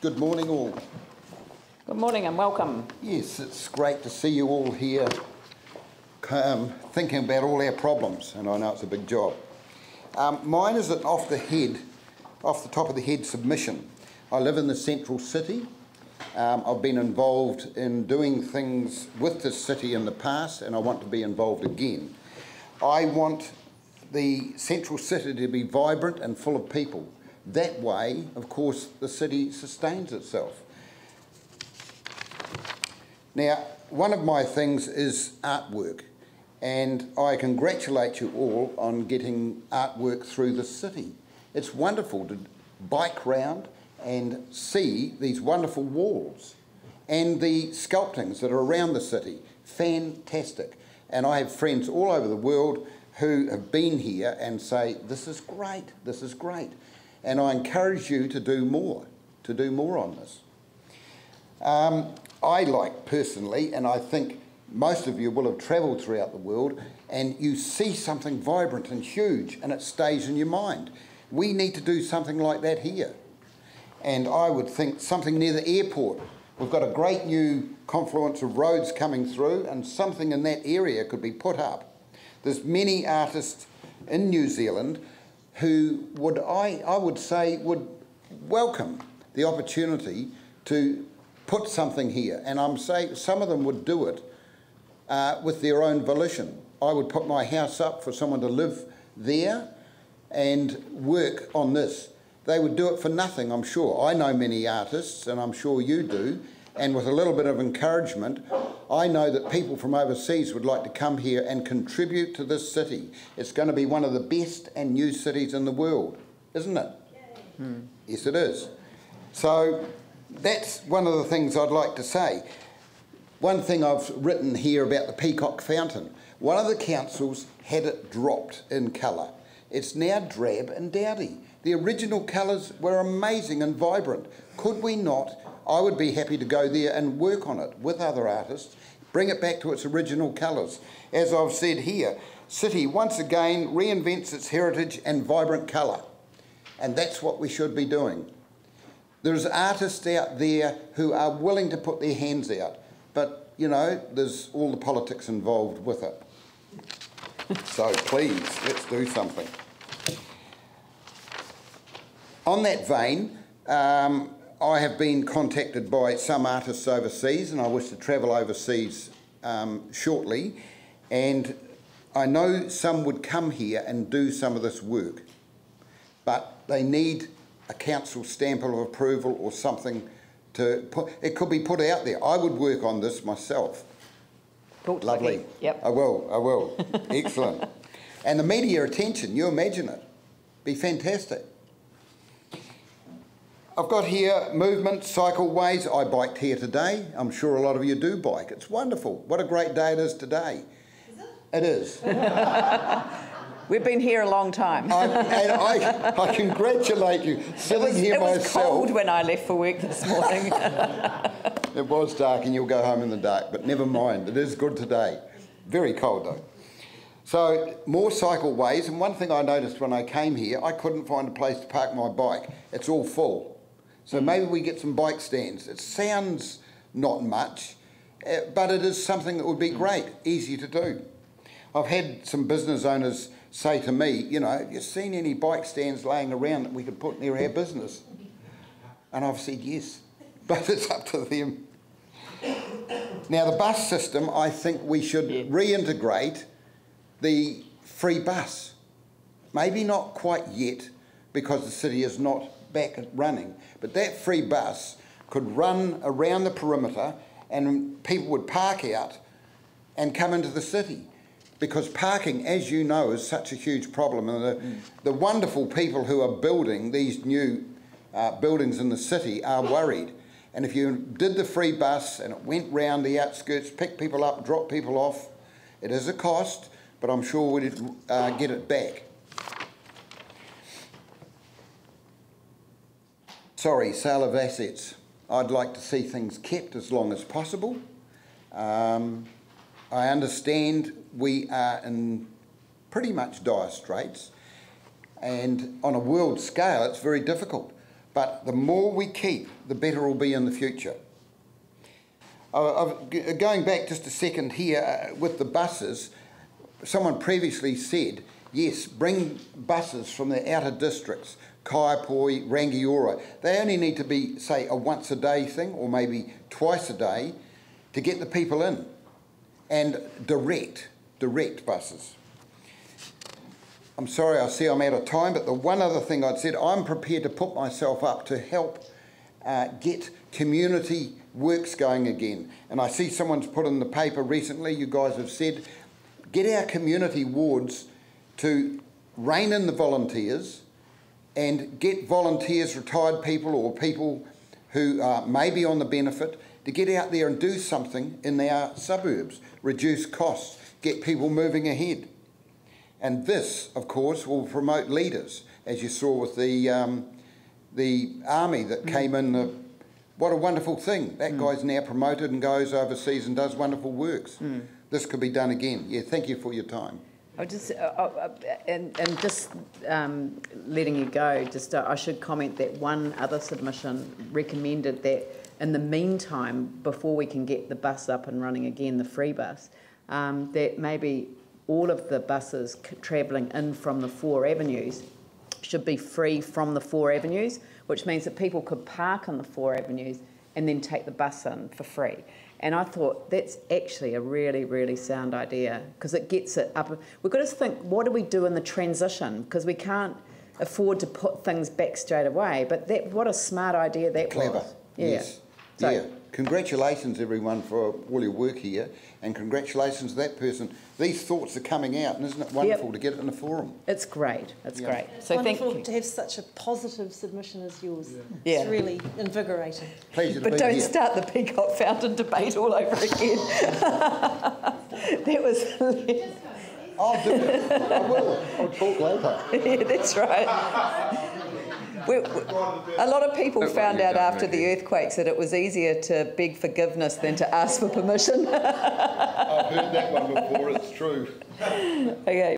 Good morning all. Good morning and welcome. Yes, it's great to see you all here thinking about all our problems, and I know it's a big job. Mine is an off the top of the head submission. I live in the central city. I've been involved in doing things with this city in the past, and I want to be involved again. I want the central city to be vibrant and full of people. That way, of course, the city sustains itself. Now, one of my things is artwork, and I congratulate you all on getting artwork through the city. It's wonderful to bike round and see these wonderful walls and the sculptings that are around the city. Fantastic. And I have friends all over the world who have been here and say, this is great, this is great. And I encourage you to do more on this. I like personally, and I think most of you will have travelled throughout the world, and you see something vibrant and huge and it stays in your mind. We need to do something like that here. And I would think something near the airport. We've got a great new confluence of roads coming through, and something in that area could be put up. There's many artists in New Zealand who would, I would say, would welcome the opportunity to put something here. And I'm saying some of them would do it with their own volition. I would put my house up for someone to live there and work on this. They would do it for nothing, I'm sure. I know many artists, and I'm sure you do, and with a little bit of encouragement, I know that people from overseas would like to come here and contribute to this city. It's going to be one of the best and new cities in the world, isn't it? Yes, it is. So that's one of the things I'd like to say. One thing I've written here about the Peacock Fountain. One of the councils had it dropped in colour. It's now drab and dowdy. The original colours were amazing and vibrant. Could we not? I would be happy to go there and work on it with other artists, bring it back to its original colours. As I've said here, City once again reinvents its heritage and vibrant colour. And that's what we should be doing. There's artists out there who are willing to put their hands out, but, you know, there's all the politics involved with it. So please, let's do something. On that vein, I have been contacted by some artists overseas, and I wish to travel overseas shortly, and I know some would come here and do some of this work, but they need a council stamp of approval or something to put. It could be put out there. I would work on this myself. Lovely. Yep. I will. Excellent. And the media attention, you imagine it. Be fantastic. I've got here movement, cycleways. I biked here today. I'm sure a lot of you do bike. It's wonderful. What a great day it is today. Is it? It is. We've been here a long time. I congratulate you. Sitting here myself. It was cold when I left for work this morning. It was dark, and you'll go home in the dark, but never mind. It is good today. Very cold though. So more cycleways, and one thing I noticed when I came here, I couldn't find a place to park my bike. It's all full. So maybe we get some bike stands. It sounds not much, but it is something that would be great, easy to do. I've had some business owners say to me, you know, have you seen any bike stands laying around that we could put near our business? And I've said yes, but it's up to them. Now the bus system, I think we should reintegrate the free bus. Maybe not quite yet, because the city is not back running, but that free bus could run around the perimeter and people would park out and come into the city, because parking, as you know, is such a huge problem, and the wonderful people who are building these new buildings in the city are worried. And if you did the free bus and it went round the outskirts, picked people up, dropped people off, it is a cost, but I'm sure we'd get it back. Sorry, sale of assets. I'd like to see things kept as long as possible. I understand we are in pretty much dire straits, and on a world scale it's very difficult. but the more we keep, the better it will be in the future. Going back just a second here with the buses, someone previously said, yes, bring buses from the outer districts, Kaiapoi, Rangiora. They only need to be, say, a once a day thing or maybe twice a day to get the people in, and direct buses. I'm sorry, I see I'm out of time, but the one other thing I'd said, I'm prepared to put myself up to help get community works going again. And I see someone's put in the paper recently, you guys have said, get our community wards to rein in the volunteers and get volunteers, retired people or people who may be on the benefit, to get out there and do something in our suburbs, reduce costs, get people moving ahead. And this, of course, will promote leaders, as you saw with the army that came in. What a wonderful thing. That guy's now promoted and goes overseas and does wonderful works. This could be done again. Yeah, thank you for your time. I just letting you go, I should comment that one other submission recommended that in the meantime, before we can get the bus up and running again, the free bus, that maybe all of the buses travelling in from the 4 avenues should be free from the 4 avenues, which means that people could park on the 4 avenues and then take the bus in for free. And I thought that's actually a really, really sound idea, because it gets it up. We've got to think, what do we do in the transition? Because we can't afford to put things back straight away. But what a smart idea that was. Clever, yeah. Yes. So, yeah. Congratulations, everyone, for all your work here, and congratulations to that person. These thoughts are coming out, and isn't it wonderful to get it in a forum? It's great. It's great. It's so wonderful thank you to have such a positive submission as yours. Yeah. It's really invigorating. Pleasure to But be don't here. start the Peacock Fountain debate all over again. That was. I'll do it. I will. I'll talk later. Yeah, that's right. A lot of people found out after the earthquakes that it was easier to beg forgiveness than to ask for permission. I've heard that one before, it's true. Okay.